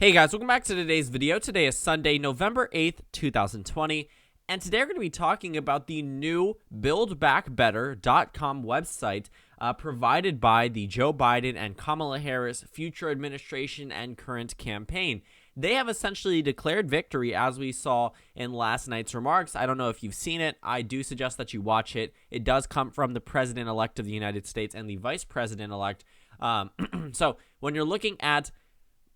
Hey guys, welcome back to today's video. Today is Sunday, November 8th, 2020, and today we're going to be talking about the new BuildBackBetter.com website provided by the Joe Biden and Kamala Harris future administration and current campaign. They have essentially declared victory, as we saw in last night's remarks. I don't know if you've seen it. I do suggest that you watch it. It does come from the President-elect of the United States and the Vice President-elect. So when you're looking at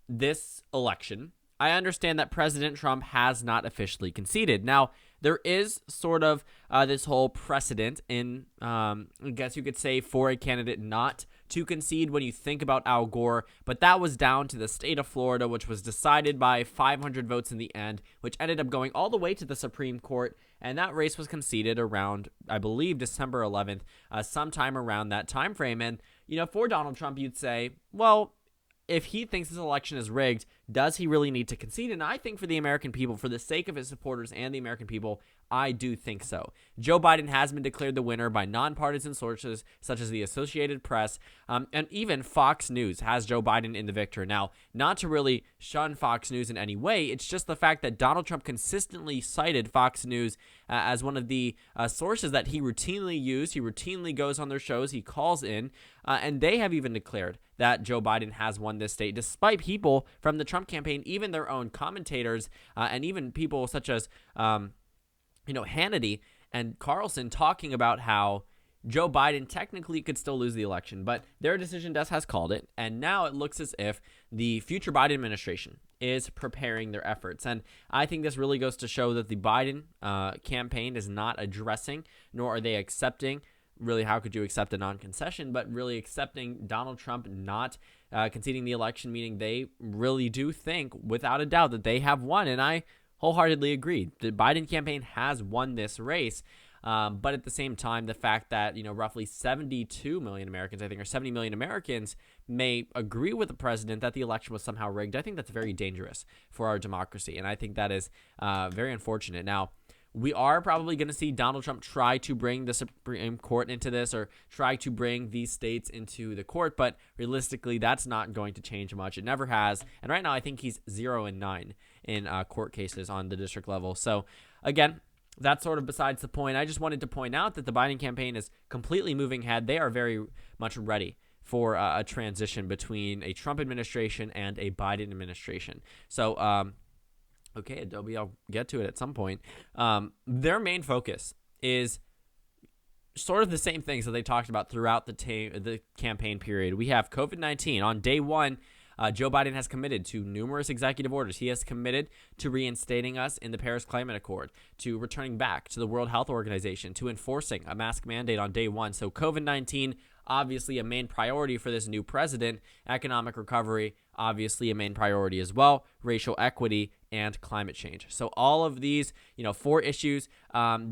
this election, I understand that President Trump has not officially conceded. Now, there is sort of this whole precedent in, I guess you could say, for a candidate not to concede when you think about Al Gore, but that was down to the state of Florida, which was decided by 500 votes in the end, which ended up going all the way to the Supreme Court, and that race was conceded around, I believe, December 11th, sometime around that time frame. And, you know, for Donald Trump, you'd say, well, if he thinks this election is rigged, does he really need to concede? And I think for the American people, for the sake of his supporters and the American people, I do think so. Joe Biden has been declared the winner by nonpartisan sources such as the Associated Press, and even Fox News has Joe Biden in the victor. Now, not to really shun Fox News in any way, it's just the fact that Donald Trump consistently cited Fox News as one of the sources that he routinely used. He routinely goes on their shows, he calls in, and they have even declared that Joe Biden has won this state, despite people from the Trump campaign, even their own commentators, and even people such as Hannity and Carlson talking about how Joe Biden technically could still lose the election, but their decision desk has called it, and now it looks as if the future Biden administration is preparing their efforts. And I think this really goes to show that the Biden campaign is not addressing, nor are they accepting. Really, how could you accept a non-concession, but really accepting Donald Trump not conceding the election, meaning they really do think, without a doubt, that they have won. And I wholeheartedly agreed. The Biden campaign has won this race, but at the same time, the fact that, roughly 72 million Americans, I think, or 70 million Americans may agree with the president that the election was somehow rigged, I think that's very dangerous for our democracy, and I think that is very unfortunate. Now, we are probably going to see Donald Trump try to bring the Supreme Court into this, or try to bring these states into the court, but realistically, that's not going to change much. It never has, and right now I think he's 0-9 in court cases on the district level. So again, that's sort of besides the point. I just wanted to point out that the Biden campaign is completely moving ahead. They are very much ready for a transition between a Trump administration and a Biden administration. So, okay, Adobe, I'll get to it at some point. Their main focus is sort of the same things that they talked about throughout the campaign period. We have COVID-19. On day one, Joe Biden has committed to numerous executive orders. He has committed to reinstating us in the Paris Climate Accord, to returning back to the World Health Organization, to enforcing a mask mandate on day one. So COVID-19, obviously a main priority for this new president. Economic recovery, obviously a main priority as well. Racial equity and climate change. So all of these, 4 issues,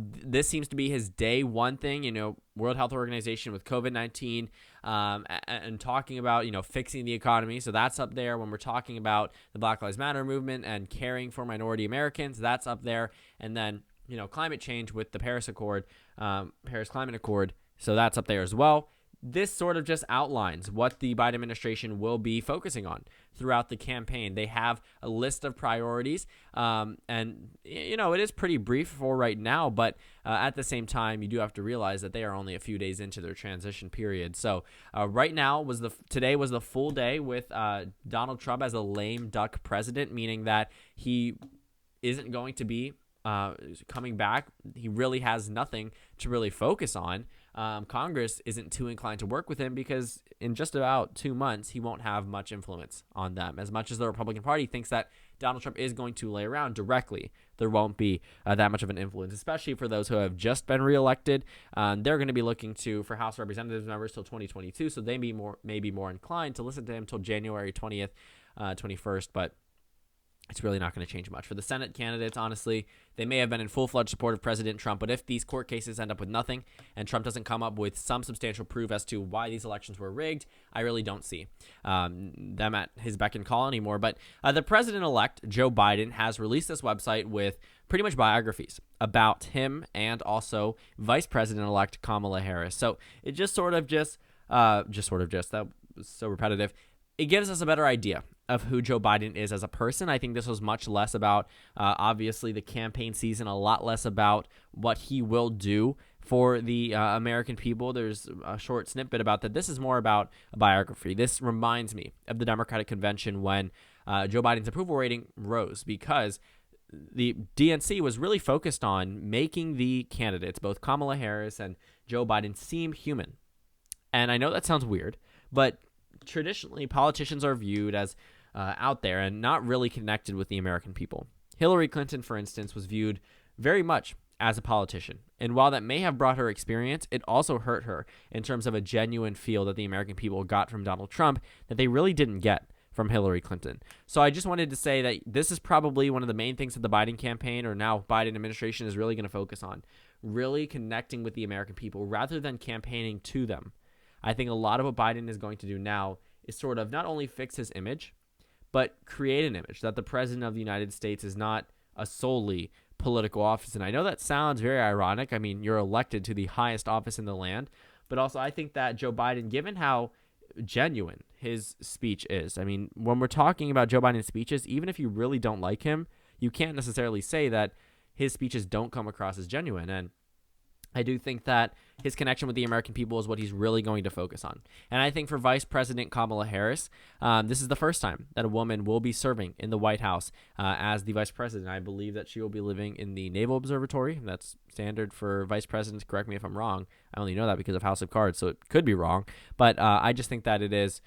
this seems to be his day one thing, World Health Organization with COVID-19, and talking about, fixing the economy. So that's up there. When we're talking about the Black Lives Matter movement and caring for minority Americans, that's up there. And then, climate change with the Paris Climate Accord. So that's up there as well. This sort of just outlines what the Biden administration will be focusing on throughout the campaign. They have a list of priorities, and, it is pretty brief for right now, but at the same time, you do have to realize that they are only a few days into their transition period. So right now, today was the full day with Donald Trump as a lame duck president, meaning that he isn't going to be coming back. He really has nothing to really focus on. Congress isn't too inclined to work with him because in just about 2 months, he won't have much influence on them. As much as the Republican Party thinks that Donald Trump is going to lay around directly, there won't be that much of an influence, especially for those who have just been reelected. They're going to be looking for House Representatives members till 2022, so they may be more inclined to listen to him till January 20th, 21st, but it's really not going to change much. For the Senate candidates, honestly, they may have been in full-fledged support of President Trump, but if these court cases end up with nothing and Trump doesn't come up with some substantial proof as to why these elections were rigged, I really don't see them at his beck and call anymore. But the president-elect, Joe Biden, has released this website with pretty much biographies about him and also Vice President-elect Kamala Harris. So it that was so repetitive. It gives us a better idea of who Joe Biden is as a person. I think this was much less about, obviously, the campaign season, a lot less about what he will do for the American people. There's a short snippet about that. This is more about a biography. This reminds me of the Democratic Convention when Joe Biden's approval rating rose, because the DNC was really focused on making the candidates, both Kamala Harris and Joe Biden, seem human. And I know that sounds weird, but traditionally politicians are viewed as out there and not really connected with the American people. Hillary Clinton, for instance, was viewed very much as a politician. And while that may have brought her experience, it also hurt her in terms of a genuine feel that the American people got from Donald Trump that they really didn't get from Hillary Clinton. So I just wanted to say that this is probably one of the main things that the Biden campaign, or now Biden administration, is really going to focus on, really connecting with the American people rather than campaigning to them. I think a lot of what Biden is going to do now is sort of not only fix his image, but create an image that the president of the United States is not a solely political office. And I know that sounds very ironic. I mean, you're elected to the highest office in the land, but also I think that Joe Biden, given how genuine his speech is, I mean, when we're talking about Joe Biden's speeches, even if you really don't like him, you can't necessarily say that his speeches don't come across as genuine. And I do think that his connection with the American people is what he's really going to focus on. And I think for Vice President Kamala Harris, this is the first time that a woman will be serving in the White House as the vice president. I believe that she will be living in the Naval Observatory. That's standard for vice presidents. Correct me if I'm wrong. I only know that because of House of Cards, so it could be wrong. But I just think that it is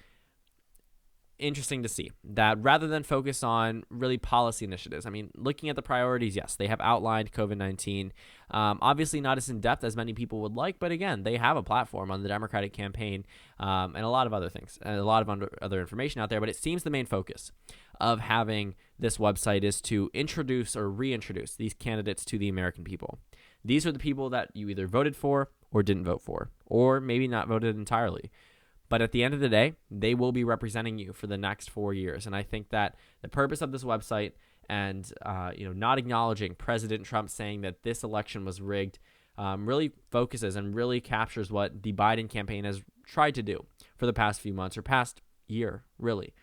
interesting to see that rather than focus on really policy initiatives. I mean, looking at the priorities, yes, they have outlined COVID-19, obviously not as in depth as many people would like, but again, they have a platform on the Democratic campaign and a lot of other things, and a lot of other information out there. But it seems the main focus of having this website is to introduce or reintroduce these candidates to the American people. These are the people that you either voted for or didn't vote for, or maybe not voted entirely. But at the end of the day, they will be representing you for the next 4 years. And I think that the purpose of this website and not acknowledging President Trump saying that this election was rigged really focuses and really captures what the Biden campaign has tried to do for the past few months or past year, really.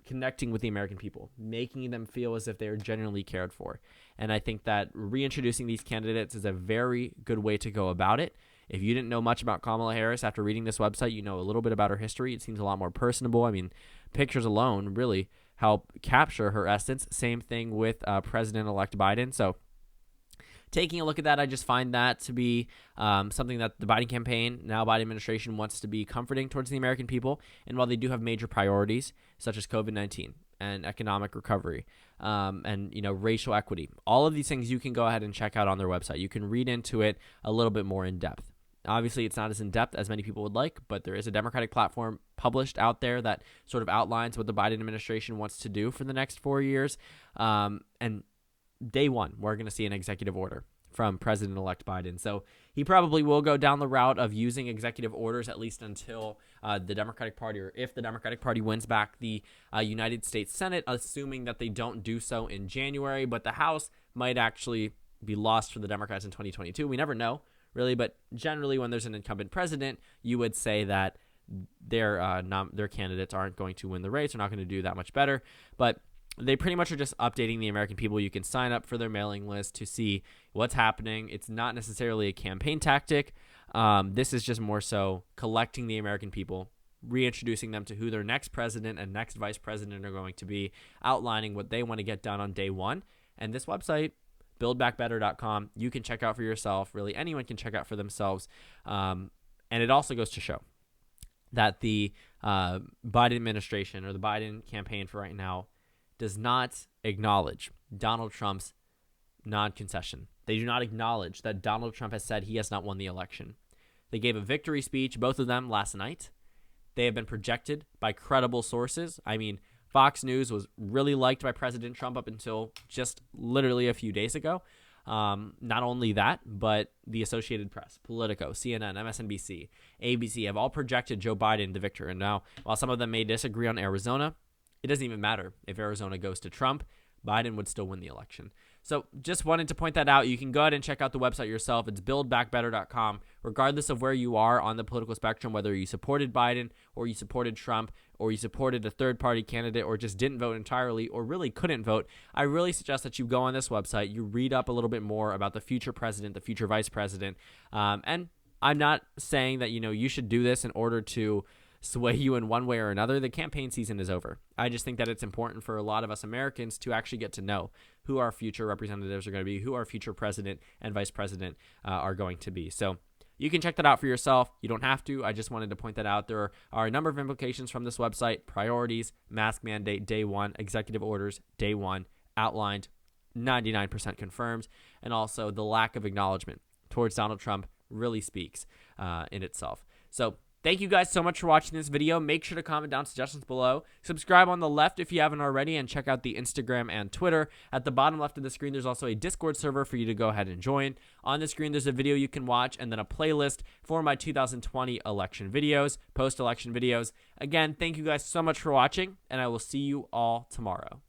Connecting with the American people, making them feel as if they are genuinely cared for. And I think that reintroducing these candidates is a very good way to go about it. If you didn't know much about Kamala Harris after reading this website, you know a little bit about her history. It seems a lot more personable. I mean, pictures alone really help capture her essence. Same thing with President-elect Biden. So taking a look at that, I just find that to be something that the Biden campaign, now Biden administration, wants to be comforting towards the American people. And while they do have major priorities, such as COVID-19 and economic recovery and racial equity, all of these things you can go ahead and check out on their website. You can read into it a little bit more in depth. Obviously, it's not as in-depth as many people would like, but there is a Democratic platform published out there that sort of outlines what the Biden administration wants to do for the next 4 years. And day one, we're going to see an executive order from President-elect Biden. So he probably will go down the route of using executive orders at least until the Democratic Party, or if the Democratic Party wins back the United States Senate, assuming that they don't do so in January. But the House might actually be lost for the Democrats in 2022. We never know, really. But generally, when there's an incumbent president, you would say that their candidates aren't going to win the race. They're not going to do that much better. But they pretty much are just updating the American people. You can sign up for their mailing list to see what's happening. It's not necessarily a campaign tactic. This is just more so collecting the American people, reintroducing them to who their next president and next vice president are going to be, outlining what they want to get done on day one. And this website, buildbackbetter.com, you can check out for yourself. Really, anyone can check out for themselves. And it also goes to show that the Biden administration, or the Biden campaign for right now, does not acknowledge Donald Trump's non-concession. They do not acknowledge that Donald Trump has said he has not won the election. They gave a victory speech, both of them, last night. They have been projected by credible sources. I mean, Fox News was really liked by President Trump up until just literally a few days ago. Not only that, but the Associated Press, Politico, CNN, MSNBC, ABC have all projected Joe Biden the victor. And now, while some of them may disagree on Arizona, it doesn't even matter if Arizona goes to Trump. Biden would still win the election. So just wanted to point that out. You can go ahead and check out the website yourself. It's buildbackbetter.com. Regardless of where you are on the political spectrum, whether you supported Biden or you supported Trump or you supported a third-party candidate or just didn't vote entirely or really couldn't vote, I really suggest that you go on this website, you read up a little bit more about the future president, the future vice president, and I'm not saying that, you should do this in order to sway you in one way or another. The campaign season is over. I just think that it's important for a lot of us Americans to actually get to know who our future representatives are going to be, who our future president and vice president are going to be. So you can check that out for yourself. You don't have to. I just wanted to point that out. There are a number of implications from this website: priorities, mask mandate, day one, executive orders, day one, outlined, 99% confirmed, and also the lack of acknowledgement towards Donald Trump really speaks in itself. So thank you guys so much for watching this video. Make sure to comment down suggestions below. Subscribe on the left if you haven't already, and check out the Instagram and Twitter. At the bottom left of the screen, there's also a Discord server for you to go ahead and join. On the screen, there's a video you can watch and then a playlist for my 2020 election videos, post-election videos. Again, thank you guys so much for watching, and I will see you all tomorrow.